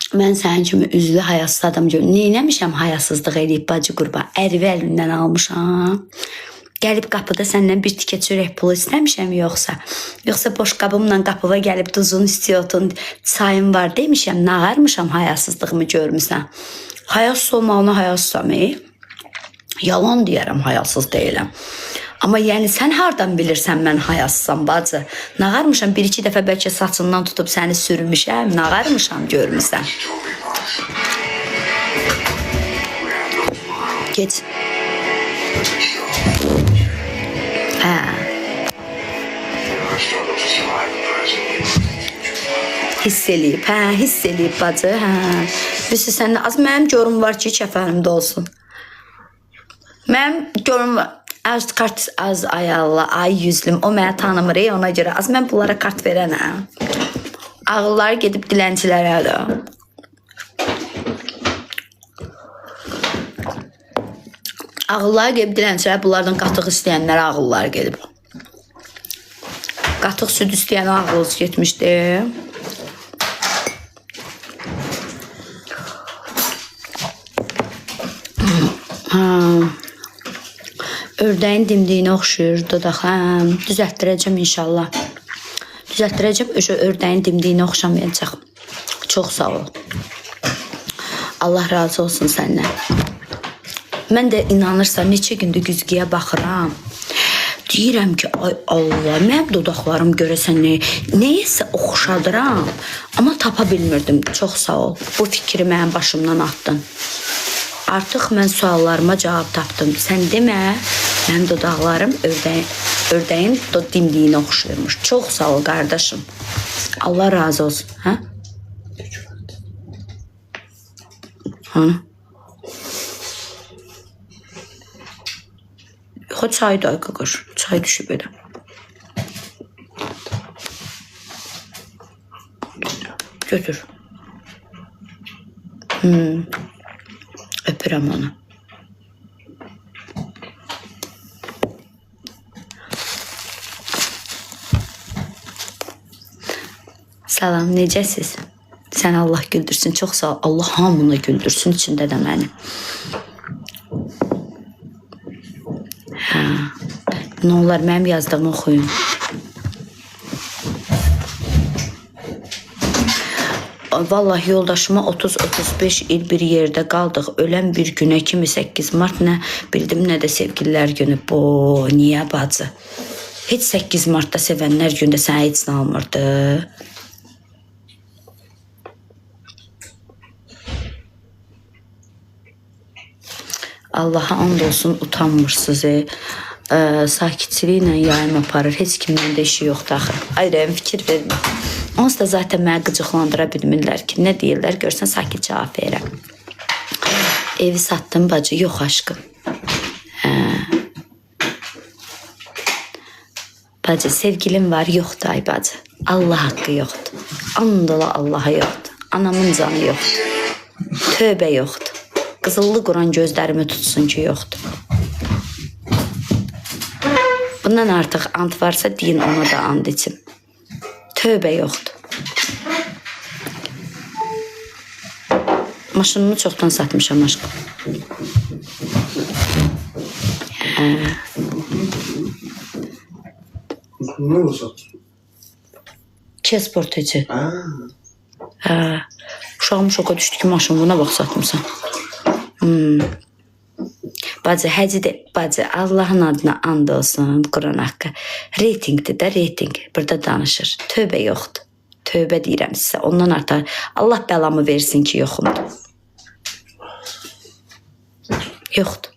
Mən sənin kimi üzlü hayasız adam görürüm. Neynəmişəm hayasızlıq eləyib bacı qurban? Ərivi əlindən almışam. Gəlib qapıda səndən bir tikə çörək pulu istəmişəm yoxsa? Yoxsa boş qabımla qapıva gəlib duzun istiyotun, çayın var demişəm, nağarmışam hayasızlığımı görmüsən. Hayasız olmağına hayasızam, yalan deyərəm, hayasız deyiləm. Amma yəni sən hardan bilirsən mən hayasızam bacı? Nağarmışam, bir-iki dəfə bəlkə saçından tutub səni sürmüşəm, nağarmışam görmüsən. Geç. Hə. Hiss eləyib bacı, hə. Bilirsən, səndə az mənim görüm var ki, kəfənimdə olsun. Mənim görüm var. Az ay Allah, ay yüzlüm, o mənə tanımır, ona görə az mən bunlara kart verənəm. Ağıllar gedib dilənçilərə də. Ağıllar gedib dilənçilərə, bunlardan qatıq istəyənlərə ağıllar gedib. Qatıq süd istəyən ağılız getmişdi. Ördəyin dimdiyinə oxşuyur dodaq, düzəltdirəcəm inşallah. Düzəltdirəcəm, ördəyin dimdiyinə oxşamayacaq. Çox sağ ol. Allah razı olsun səndən. Mən də inanırsan, neçə gündür güzgüyə baxıram. Deyirəm ki, ay Allah, mənim dodaqlarım görəsən neyəsə oxşadıram. Amma tapa bilmirdim, çox sağ ol. Bu fikri mənim başımdan atdın. Artıq mən suallarıma cavab tapdım. Sən demə, mənim dodaqlarım ördəyin dimdiyinə oxşuyurmuş. Çox sağ ol, qardaşım. Allah razı olsun. Hə? Yox, çay da qaqır. Çay düşüb elə. Götür. Öpürəm onu. Salam, necəsiz? Sən Allah güldürsün, çox sağ ol. Allah hamını güldürsün, içində də məni. Nə olar, mənim yazdığımı oxuyun. Vallahi yoldaşıma 30-35 il bir yerdə qaldıq. Ölən bir günə kimi 8 mart nə bildim, nə də sevgililər günü. Bu, niyə bacı? Heç 8 martda sevənlər gündə sənə heç nə almırdı. Allaha and olsun, utanmırsınız. Sakitçiliklə yayım aparır. Heç kimdən də işi yoxdur axı. Ayrı fikir vermir. Onsuz da zaten mənə qıcıqlandıra bilmirlər ki, nə deyirlər, görsən sakit cavab verirəm. Evi satdım bacı, yox aşkım. Bacı, sevgilim var, yoxdur ay bacı. Allah haqqı yoxdur. Andola Allaha yoxdur. Anamın canı yoxdur. Tövbə yoxdur. Qızıllı Quran gözlərimi tutsun ki, yoxdur. Bundan artıq ant varsa deyin, ona da and içim. Tövbə yoxdur. Maşınımı çoxdan satmışam aşkım. Ne olsa? Kesporteci. Uşağım şoka düşdü ki, maşın buna bax satmışsan. Bacı, bacı, Allahın adına and olsun, Quran haqqı. Reytingdir də, reyting. Burada danışır. Tövbə yoxdur. Tövbə deyirəm sizə. Ondan artıq Allah bəlamı versin ki, yoxumdur. Yoxdur.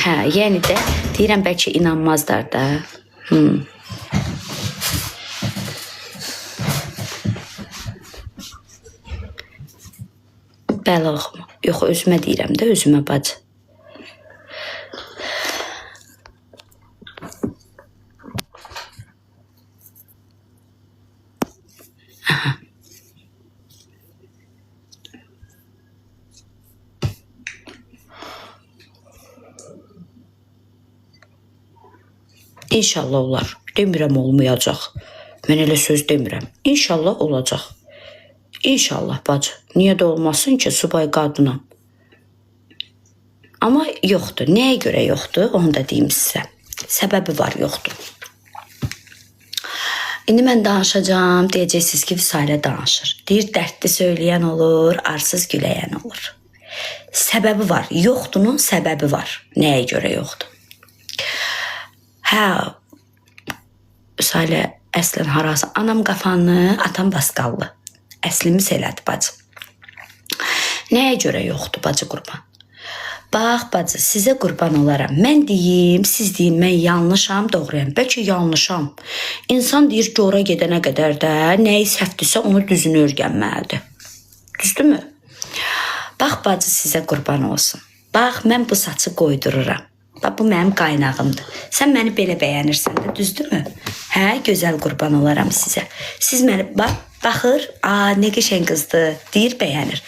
Hə, yəni də deyirəm, bəlkə inanmazlar da. Bəli oxuma. Yox, özümə deyirəm də, özümə bacı. İnşallah olar. Demirəm olmayacaq. Mən elə söz demirəm. İnşallah olacaq. İnşallah bacı. Niyə də olmasın ki, subay qadınam. Amma yoxdur. Nəyə görə yoxdur? Onu da deyim sizə. Səbəbi var, yoxdur. İndi mən danışacağım. Deyəcəksiniz ki, Vüsalə danışır. Deyir, dərdli söyləyən olur, arsız güləyən olur. Səbəbi var. Yoxdurun səbəbi var. Nəyə görə yoxdur? Hə, Vüsalə əslən harası? Anam qafanlı, atam basqallı. Əslimiz elədir, bacı. Nəyə görə yoxdur, bacı qurban? Bax, bacı, sizə qurban olaram. Mən deyim, siz deyin, mən yanlışam, doğruyam. Bəlkə yanlışam. İnsan deyir ki, ora gedənə qədər də nəyi səhvdirsə, onu düzünü öyrənməlidir. Düzdürmü? Bax, bacı, sizə qurban olsun. Bax, mən bu saçı qoydururam. Bax, bu mənim qaynağımdır. Sən məni belə bəyənirsən də, düzdürmü? Hə, gözəl qurban olaram sizə. Siz məni, baxır, nə qəşəng qızdır, deyir, bəyənir.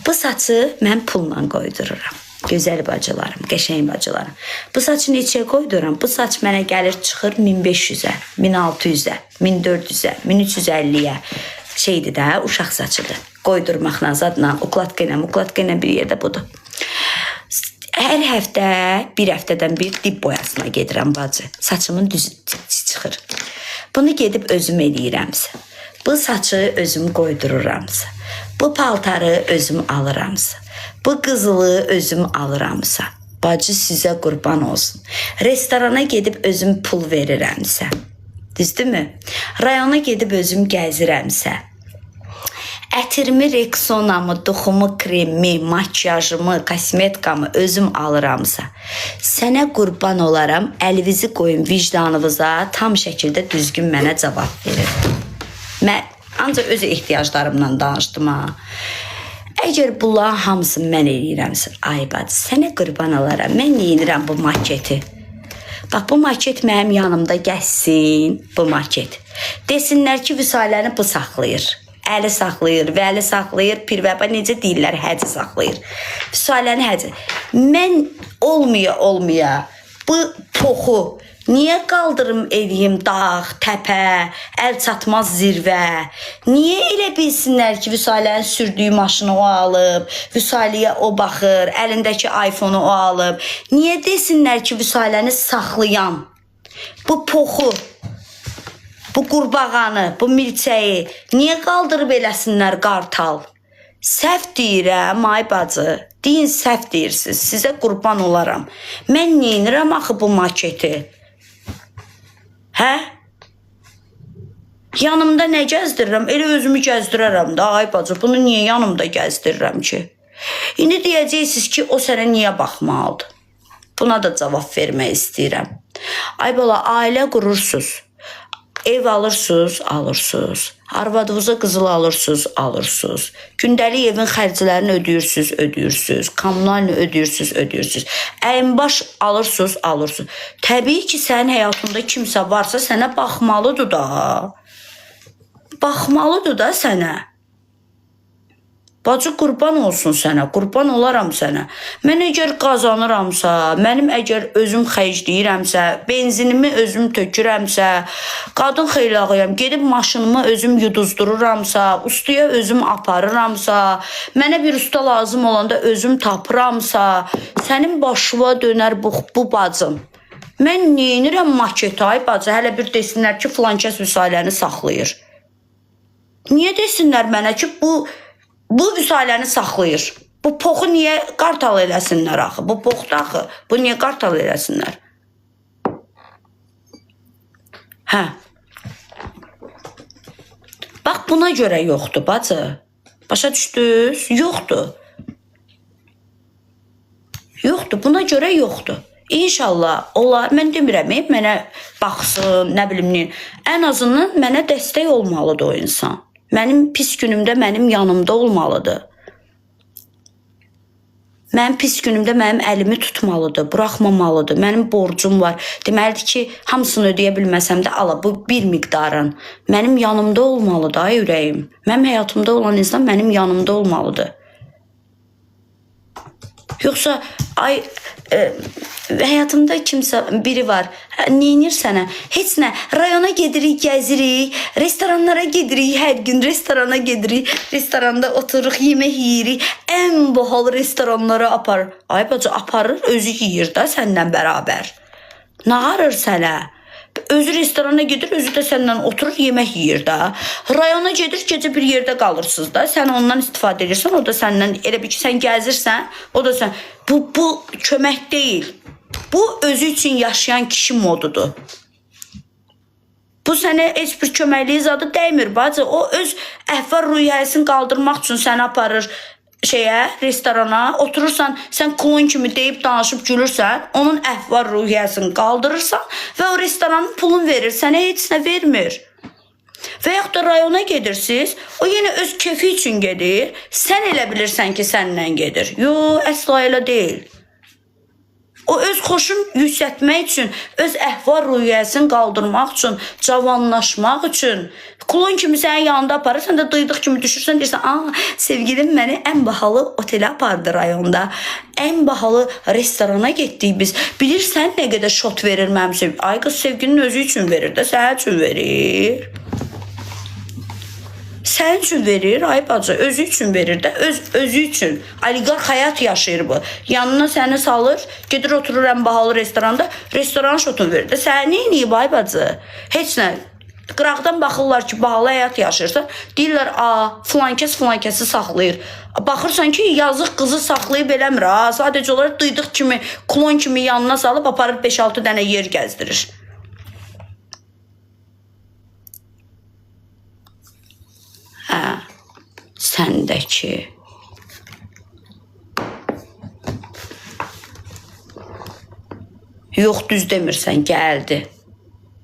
Bu saçı mən pulla qoydururam. Gözəl bacılarım, qəşəng bacılarım. Bu saçı neçəyə qoyduram? Bu saç mənə gəlir, çıxır 1500-ə, 1600-ə, 1400-ə, 1350-yə. Şeydir də, uşaq saçıdır. Qoydurmaqla, zadla, ukladka ilə bir yerdə budur. Hər həftə, bir həftədən bir dib boyasına gedirəm, bacı. Saçımın düzü çıxır. Bunu gedib özüm eləyirəmsə. Bu saçı özüm qoydururamsa. Bu paltarı özüm alıramsa. Bu qızılı özüm alıramsa. Bacı sizə qurban olsun. Restorana gedib özüm pul verirəmsə. Düzdürmü? Rayona gedib özüm gəzirəmsə. Ətirimi, reksonamı, duxumu, kremi, makyajımı, kosmetkamı özüm alıramsa. Sənə qurban olaram, əlinizi qoyun vicdanınıza, tam şəkildə düzgün mənə cavab verir. Mən ancaq öz ehtiyaclarımdan danışdım ha. Əgər bunların hamısını mən eləyirəmsə, ay bacı, sənə qurban olaram, mən neyinirəm bu maketi? Bax, bu maket mənim yanımda gəzsin, bu maket. Desinlər ki, Vüsaləni bu saxlayır. Əli saxlayır, vəli saxlayır, pirvəba necə deyirlər, həci saxlayır. Vüsaləni həci. Mən olmaya, bu toxu, niyə qaldırım edeyim dağ, təpə, əl çatmaz zirvə? Niyə elə bilsinlər ki, Vüsalənin sürdüyü maşını o alıb, Vüsaləyə o baxır, əlindəki iPhone-u o alıb? Niyə desinlər ki, Vüsaləni saxlayan, bu poxu, bu qurbağanı, bu milçəyi, niyə qaldırıb eləsinlər qartal? Səhv deyirəm, ay bacı, deyin səhv deyirsiniz, sizə qurban olaram. Mən neyinirəm axı bu maketi? Hə? Yanımda nə gəzdirirəm? Elə özümü gəzdirərəm də, ay bacı, bunu niyə yanımda gəzdirirəm ki? İndi deyəcəksiniz ki, o sənə niyə baxmalıdır? Buna da cavab vermək istəyirəm. Ay bala, ailə qurursunuz. Ev alırsınız, alırsınız. Arvadınıza qızıl alırsınız. Gündəlik evin xərclərini ödəyirsiniz. Kommunalini ödəyirsiniz. Əyinbaş alırsınız. Təbii ki, sənin həyatında kimsə varsa sənə baxmalıdır da. Baxmalıdır da sənə. Bacı, qurban olsun sənə, qurban olaram sənə. Mən əgər qazanıramsa, mənim əgər özüm xərcləyirəmsə, benzinimi özüm tökürəmsə, qadın xeylağıyam, gedib maşınımı özüm yuduzdururamsa, ustaya özüm aparıramsa, mənə bir usta lazım olanda özüm tapıramsa, sənin başına dönər bu bacım. Mən neyinirəm maketi, ay bacı, hələ bir desinlər ki, filankəs Vüsaləni saxlayır. Niyə desinlər mənə ki, bu Vüsaləni saxlayır. Bu poxu niyə qartal eləsinlər axı? Bu poxdu axı. Bu niyə qartal eləsinlər? Hə. Bax, buna görə yoxdur, bacı. Başa düşdünüz? Yoxdur. Yoxdur, buna görə yoxdur. İnşallah, onlar, mən demirəm, mənə baxsın, nə bilim, ən azından mənə dəstək olmalıdır o insan. Mənim pis günümdə mənim yanımda olmalıdır. Mənim pis günümdə mənim əlimi tutmalıdır, buraxmamalıdır. Mənim borcum var. Deməlidir ki, hamısını ödəyə bilməsəm də, ala, bu bir miqdarın. Mənim yanımda olmalıdır, ay ürəyim. Mənim həyatımda olan insan mənim yanımda olmalıdır. Yoxsa ay həyatımda kimsə biri var. Neynir sənə? Heç nə. Rayona gedirik, gəzirik, restoranlara gedirik, hər gün restorana gedirik, restoranda otururuq, yemək yeyirik. Ən bahalı restoranlara aparır. Ay bacı aparır, özü yeyir də səndən bərabər. Nə arır sənə? Özü restorana gedir, özü də səndən oturur, yemək yeyir də. Rayona gedir, gecə bir yerdə qalırsınız da. Sən ondan istifadə edirsən, o da səndən, elə bir ki, sən gəzirsən, o da sən. Bu kömək deyil. Bu özü üçün yaşayan kişi modudur. Bu sənə heç bir köməkliyi zadı dəymir, bacı. O öz əhval-ruhiyyəsini qaldırmaq üçün səni aparır restorana. Oturursan, sən klon kimi deyib danışıb gülürsən, onun əhval-ruhiyyəsini qaldırırsan və o restoranın pulunu verir, sənə heç nə vermir. Və yaxud da rayona gedirsiniz, o yenə öz kefi üçün gedir, sən elə bilirsən ki, səndən gedir. Yox, əsla elə deyil. O öz xoşun yüksətmək üçün, öz əhval-ruhiyyəsini qaldırmaq üçün, cavanlaşmaq üçün, klon kimi sənin yanında aparır, sən də dıydıq kimi düşürsən, deyirsən, sevgilim məni ən bahalı otelə apardı rayonda, ən bahalı restorana getdik biz. Bilirsən nə qədər şot verir mənim sevgilim? Ay qız, sevginin özü üçün verir də, sənin üçün verir. Sənin üçün verir, ay bacı, özü üçün verir də, özü üçün. Oliqarx həyat yaşayır bu. Yanına səni salır, gedir oturur ən bahalı restoranda, restoran şotunu verir də. Səni neyiniyib, ay bacı? Heç nə. Qıraqdan baxırlar ki, bahalı həyat yaşayırsa, deyirlər, filankəsi saxlayır. Baxırsan ki, yazıq qızı saxlayıb eləmir, sadəcə olaraq dıydıq kimi, klon kimi yanına salıb, aparır 5-6 dənə yer gəzdirir. Səndəki yox düz demirsən, gəldi.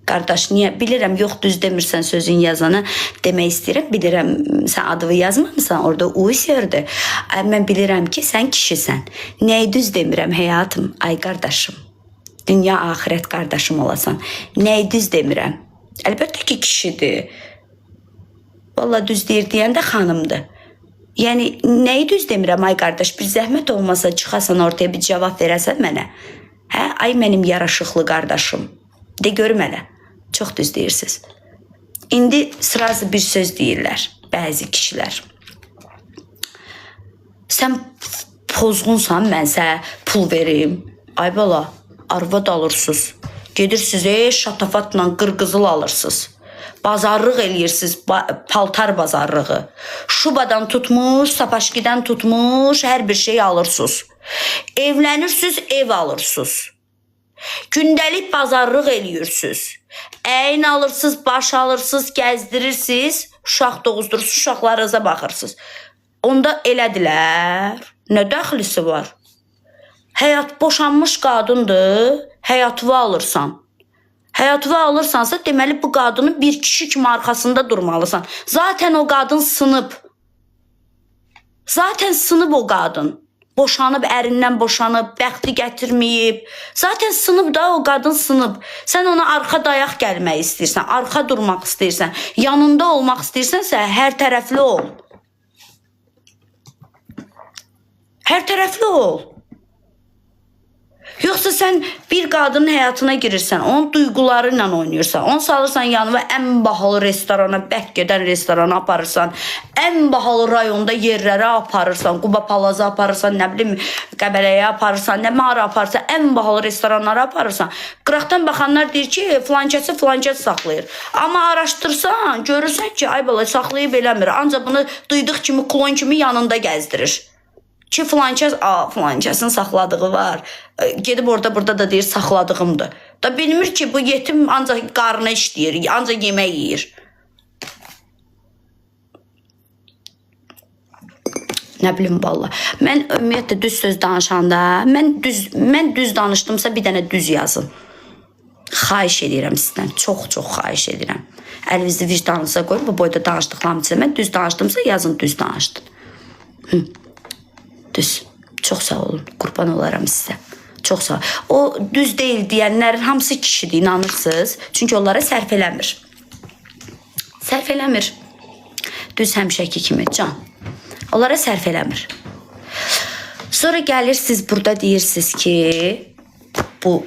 Qardaş, niyə? Bilirəm, yox düz demirsən sözün yazanı demək istəyirəm. Bilirəm, sən adını yazmamısan, orada uysördü. Mən bilirəm ki, sən kişisən. Nəyi düz demirəm həyatım? Ay qardaşım, dünya axirət qardaşım olasan. Nəyi düz demirəm? Əlbəttə ki, kişidir. Valla düz deyir deyən də xanımdır. Yəni, nəyi düz demirəm, ay qardaş? Bir zəhmət olmasa çıxasan ortaya bir cavab verəsən mənə. Ay mənim yaraşıqlı qardaşım. De görüm hələ. Çox düz deyirsiniz. İndi sırası bir söz deyirlər bəzi kişilər. Sən pozğunsan, mən sənə pul verim. Ay bala, arvad alırsınız. Gedirsiniz, şatafatla qırqızıl alırsınız. Bazarlıq eləyirsiniz, paltar bazarlığı. Şubadan tutmuş, sapaşkidən tutmuş, hər bir şey alırsınız. Evlənirsiniz, ev alırsınız. Gündəlik bazarlıq eləyirsiniz. Əyin alırsınız, baş alırsınız, gəzdirirsiniz, uşaq doğuzdurursunuz, uşaqlarınıza baxırsınız. Onda elədilər. Nə dəxlisi var? Həyat boşanmış qadındır, həyatını alırsan. Həyatını alırsansa, deməli bu qadının bir kişi kimi arxasında durmalısan. Zaten o qadın sınıb. Zaten sınıb o qadın. Boşanıb, ərindən boşanıb, bəxti gətirməyib. Zaten sınıb da, o qadın sınıb. Sən ona arxa dayaq gəlmək istəyirsən, arxa durmaq istəyirsən, yanında olmaq istəyirsənsə, hər tərəfli ol. Hər tərəfli ol. Yoxsa sən bir qadının həyatına girirsən, onun duyğuları ilə oynayırsan, onu salırsan yanına ən bahalı restorana, bək gedən restorana aparırsan, ən bahalı rayonda yerlərə aparırsan, Quba Palaza aparırsan, nə bilim, Qəbələyə aparırsan, nə mağara aparırsan, ən bahalı restoranlara aparırsan. Qıraqdan baxanlar deyir ki, filankəsi saxlayır. Amma araşdırsan, görürsən ki, ay bala, saxlayıb eləmir. Ancaq bunu duydıq kimi, klon kimi yanında gəzdirir. Ki filankəsin saxladığı var. Gedib orada da deyir saxladığımdır. Da bilmir ki bu yetim ancaq qarnı işləyir, ancaq yemək yeyir. Nə bilim valla. Mən ümumiyyətlə düz söz danışanda, mən düz danışdımsa bir dənə düz yazın. Xahiş edirəm sizdən, çox xahiş edirəm. Əlinizi vicdanınıza qoyun, bu boyda danışdıqlarım üçün. Mən düz danışdımsa yazın düz danışdın. Düz. Çox sağ olun. Qurban olaram sizə. Çox sağ olun. O düz deyil deyənlərin hamısı kişidir, inanırsınız. Çünki onlara sərf eləmir. Sərf eləmir. Düz həmişəki kimi, can. Onlara sərf eləmir. Sonra gəlirsiniz burada deyirsiniz ki, bu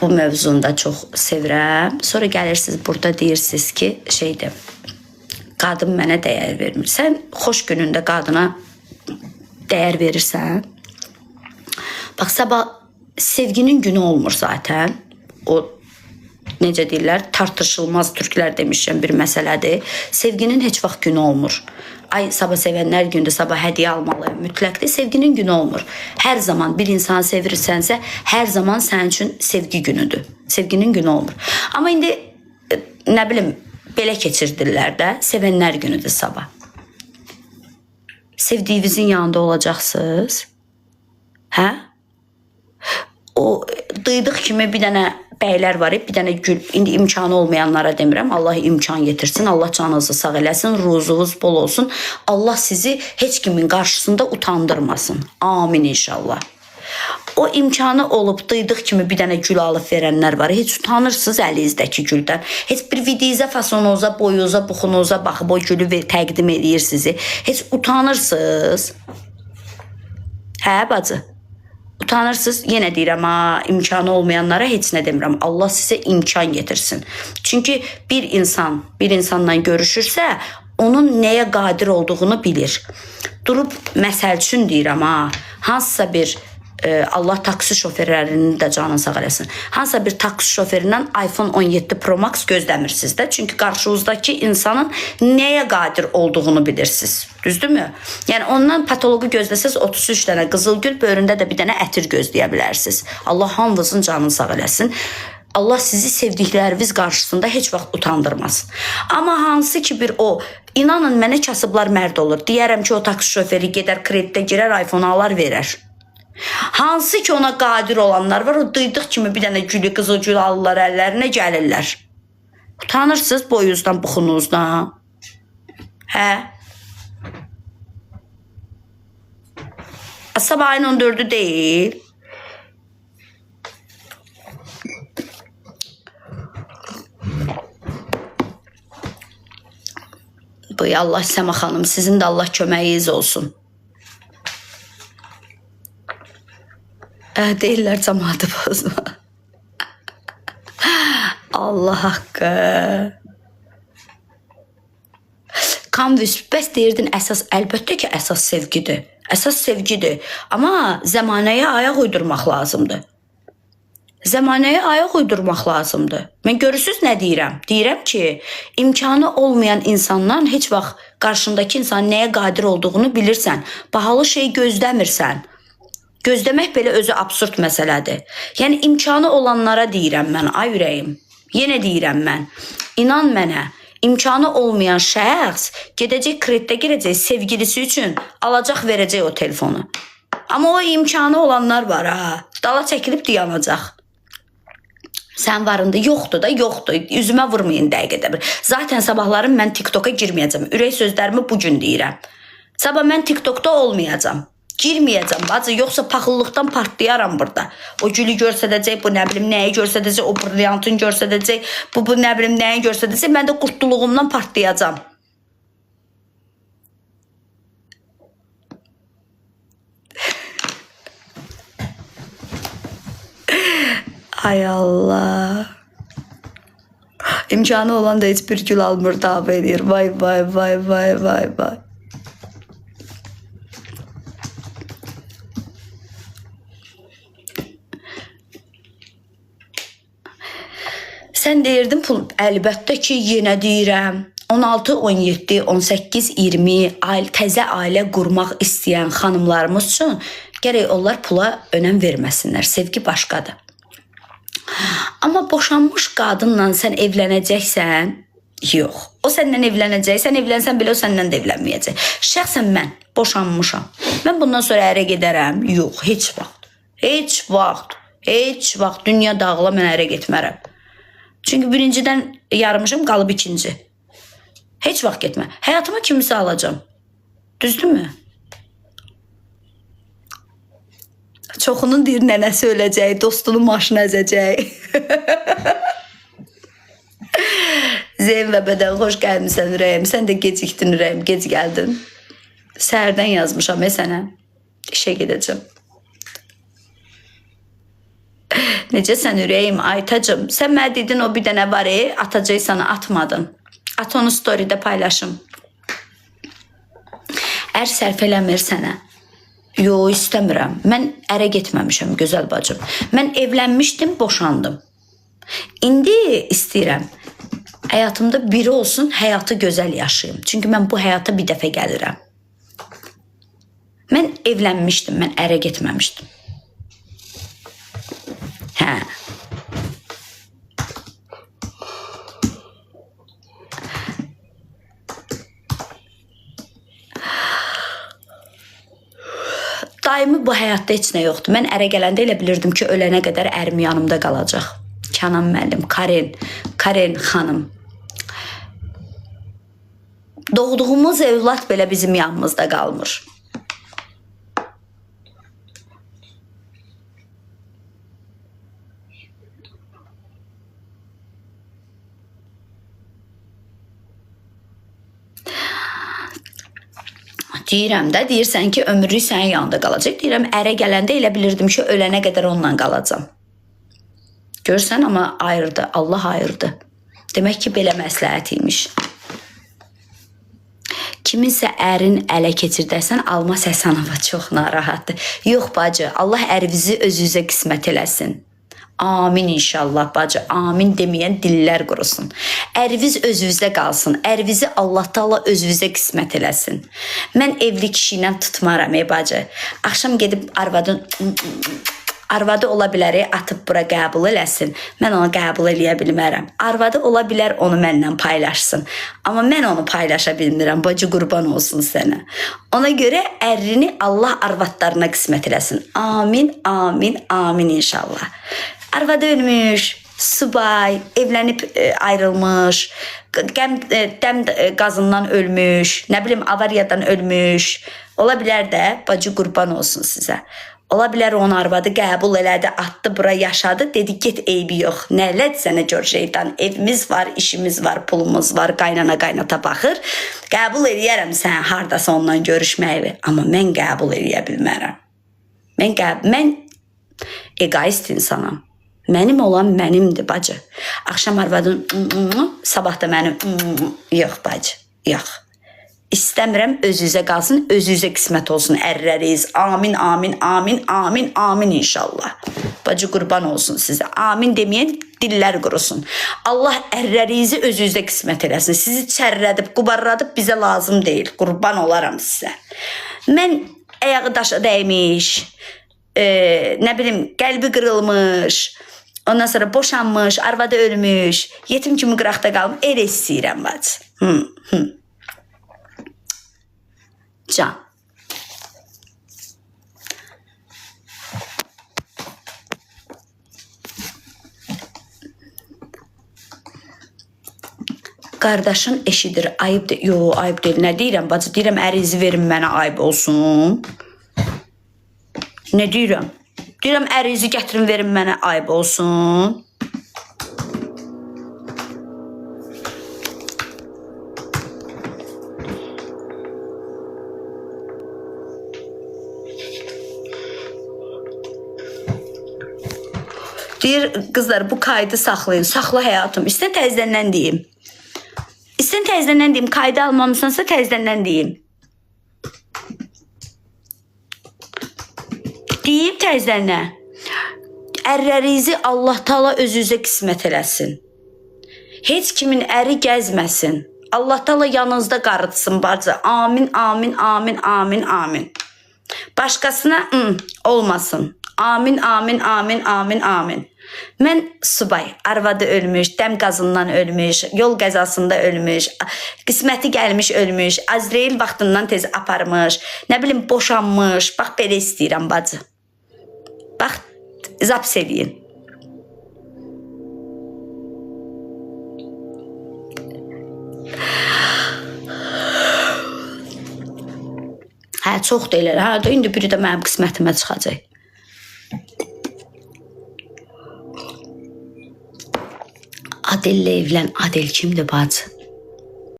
mövzunu da çox sevirəm. Sonra gəlirsiniz burada deyirsiniz ki, şeydir, qadın mənə dəyər vermir. Sən xoş günündə qadına dəyər verirsən. Bax, sabah sevginin günü olmur zaten. O, necə deyirlər, tartışılmaz türklər demişəm bir məsələdir. Sevginin heç vaxt günü olmur. Ay, sabah sevənlər gündür, sabah hədiyyə almalıyım. Mütləqdir, sevginin günü olmur. Hər zaman bir insanı sevirirsənsə, hər zaman sənin üçün sevgi günüdür. Sevginin günü olmur. Amma indi, nə bilim, belə keçirdirlər də, sevənlər günüdür sabah. Sevdiyinizin yanında olacaqsınız. Hə? O duydıq kimi bir dənə bəylər var, bir dənə gül. İndi imkanı olmayanlara demirəm. Allah imkan getirsin. Allah canınızı sağ eləsin. Ruzunuz bol olsun. Allah sizi heç kimin qarşısında utandırmasın. Amin inşallah. O imkanı olub duydıq kimi bir dənə gül alıb verənlər var. Heç utanırsınız əlinizdəki güldən. Heç bir vidizə, fasonuza, boyunuza, buxunuza baxıb o gülü təqdim edir sizi. Heç utanırsınız. Hə, bacı? Utanırsınız, yenə deyirəm, imkanı olmayanlara heç nə demirəm. Allah sizə imkan getirsin. Çünki bir insanla görüşürsə, onun nəyə qadir olduğunu bilir. Durub məsəl üçün deyirəm, hansısa bir Allah taksi şoferlərinin də canını sağ eləsin. Hansısa bir taksi şoferindən iPhone 17 Pro Max gözləmirsiniz də. Çünki qarşınızdakı insanın nəyə qadir olduğunu bilirsiniz. Düzdürmü? Yəni ondan patoloqu gözləsəz 33 dənə qızılgül, böhründə də bir dənə ətir gözləyə bilərsiniz. Allah hamınızın canını sağ eləsin. Allah sizi sevdikləriniz qarşısında heç vaxt utandırmasın. Amma hansı ki bir o, inanın mənə kasıblar mərd olur. Deyərəm ki, o taksi şoferi gedər kreditə girər, iPhone alar, verər. Hansı ki ona qadir olanlar var, o duydıq kimi bir dənə gülü, qızıl gül alırlar əllərinə, gəlirlər. Utanırsınız boyunuzdan, buxunuzdan. Hə? Sabah ayın 14'ü deyil. Buyur Allah Səma xanım, sizin də Allah köməyiniz olsun. Deyirlər cəmaatı bozma. Allah haqqı. Canvas, bəs deyirdin əsas, əlbəttə ki əsas sevgidir. Əsas sevgidir. Amma zəmanəyə ayaq uydurmaq lazımdır. Zəmanəyə ayaq uydurmaq lazımdır. Mən görürsünüz nə deyirəm? Deyirəm ki, imkanı olmayan insandan heç vaxt qarşındakı insanın nəyə qadir olduğunu bilirsən. Bahalı şey gözləmirsən. Gözləmək belə özü absurd məsələdir. Yəni imkanı olanlara deyirəm mən, ay ürəyim. Yenə deyirəm mən. İnan mənə, imkanı olmayan şəxs gedəcək kreditə girəcək sevgilisi üçün, alacaq verəcək o telefonu. Amma o imkanı olanlar var ha. Dala çəkilib dayanacaq. Sən varında yoxdur da, yoxdur. Üzümə vurmayın dəqiqədə bir. Zaten sabahlarım mən TikToka girməyəcəm. Ürək sözlərimi bugün deyirəm. Sabah mən TikTokda olmayacam. Girməyəcəm bacı, yoxsa paxıllıqdan partlayaram burada. O gülü görsədəcək, bu nə bilim nəyi görsədəcək, o brilyantın görsədəcək, bu nə bilim nəyi görsədəcək, mən də qurtuluğumdan partlayacam. Ay Allah. İmkanı olan da heç bir gül almır, dava edir. Vay vay vay vay vay vay. Sən deyirdin pul, əlbəttə ki, yenə deyirəm. 16, 17, 18, 20 təzə ailə qurmaq istəyən xanımlarımız üçün gərək onlar pula önəm verməsinlər. Sevgi başqadır. Amma boşanmış qadınla sən evlənəcəksən, yox. O səndən evlənəcək, sən evlənsən belə o səndən də evlənməyəcək. Şəxsən mən boşanmışam. Mən bundan sonra ərə gedərəm, yox, heç vaxt. Heç vaxt, heç vaxt dünya dağıla mən ərə getmərəm. Çünki birincidən yarımışım, qalıb ikinci. Heç vaxt getmə. Həyatıma kimisə alacam. Düzdürmü? Çoxunun deyir nənəsi öləcək, dostunun maşını əzəcək. Zeyn və bədən, xoş gəlmişsən ürəyim. Sən də gecikdin ürəyim, gec gəldin. Səhərdən yazmışam sənə. İşə gedəcəm. Necəsən ürəyim Aytacım? Sən mənə dedin o bir dənə var atacaqsan, atmadın. At onu storydə paylaşım. Ər sərf eləmir sənə. Yo, istəmirəm. Mən ərə getməmişəm gözəl bacım. Mən evlənmişdim, boşandım. İndi istəyirəm. Həyatımda biri olsun, həyatı gözəl yaşayım. Çünki mən bu həyata bir dəfə gəlirəm. Mən evlənmişdim, mən ərə getməmişdim. Hə. Daimi bu həyatda heç nə yoxdur. Mən ərə gələndə elə bilirdim ki, ölənə qədər ərim yanımda qalacaq. Kənan müəllim, Karen xanım. Doğduğumuz evlat belə bizim yanımızda qalmır. Deyirəm də, deyirsən ki, ömürlük sənin yanında qalacaq. Deyirəm, ərə gələndə elə bilirdim ki, ölənə qədər onunla qalacam. Görsən, amma ayırdı, Allah ayırdı. Demək ki, belə məsləhət imiş. Kiminsə ərin ələ keçirdərsən, Almaz Həsənova çox narahatdır. Yox bacı, Allah ərinizi özünüzə qismət eləsin. Amin inşallah bacı, amin deməyən dillər qurusun. Əriniz özünüzdə qalsın, ərinizi Allah Taala özünüzə qismət eləsin. Mən evli kişi ilə tutmaram bacı. Axşam gedib arvadı ola bilər, atıb bura qəbul eləsin. Mən onu qəbul eləyə bilmərəm. Arvadı ola bilər, onu mənlə paylaşsın. Amma mən onu paylaşa bilmirəm. Bacı qurban olsun sənə. Ona görə ərini Allah arvadlarına qismət eləsin. Amin, amin, amin inşallah. Arvadı ölmüş, subay, evlənib ayrılmış, dəm qazından ölmüş, nə bilim avariyadan ölmüş. Ola bilər də, bacı qurban olsun sizə. Ola bilər onun arvadı qəbul elədi, atdı bura yaşadı, dedi get eybi yox. Nələd sənə gör şeytan, evimiz var, işimiz var, pulumuz var, qaynana qaynata baxır. Qəbul eləyərəm sən hardasa ondan görüşməyi, amma mən qəbul eləyə bilmərəm. Mən egoist insanam. Mənim olan mənimdir bacı. Axşam arvadın sabah da mənim yox bacı, yox. İstəmirəm özünüzə qalsın, özünüzə qismət olsun ərləriz. Amin, amin, amin, amin, amin inşallah. Bacı qurban olsun sizə. Amin deməyən dillər qurusun. Allah ərlərizi özünüzə qismət eləsin. Sizi çərrədib, qubarradıb bizə lazım deyil. Qurban olaram sizə. Mən ayağı daşa dəymiş, nə bilim qəlbi qırılmış, ondan sonra boşanmış, arvadı ölmüş, yetim kimi qıraqda qalmış, elə istəyirəm bacı. Can. Qardaşın eşidir, ayıb deyil. Yo, ayıb deyil. Nə deyirəm bacı? Deyirəm ərizi verin mənə, ayıb olsun. Nə deyirəm? Deyirəm ərizi gətirin verin mənə, ayıb olsun. Deyir qızlar bu kaydı saxlayın. Saxla həyatım. İstən təzədən deyim. İstən təzədən deyim. Kaydı almamısansa təzədən deyim. Deyim təzədən. Ərlərizi Allah Taala özünüzə qismət eləsin. Heç kimin əri gəzməsin. Allah Taala yanınızda qarıtsın bacı. Amin, amin, amin, amin, amin. Başqasına olmasın. Amin, amin, amin, amin, amin. Mən subay, arvadı ölmüş, dəm qazından ölmüş, yol qəzasında ölmüş, qisməti gəlmiş ölmüş, Azrail vaxtından tez aparmış, nə bilim boşanmış. Bax, belə istəyirəm bacı. Bax, zaps eləyin. Hə, çox deyilər. Hə, indi biri də mənim qismətimə çıxacaq. Adillə evlən. Adil kimdir bacı?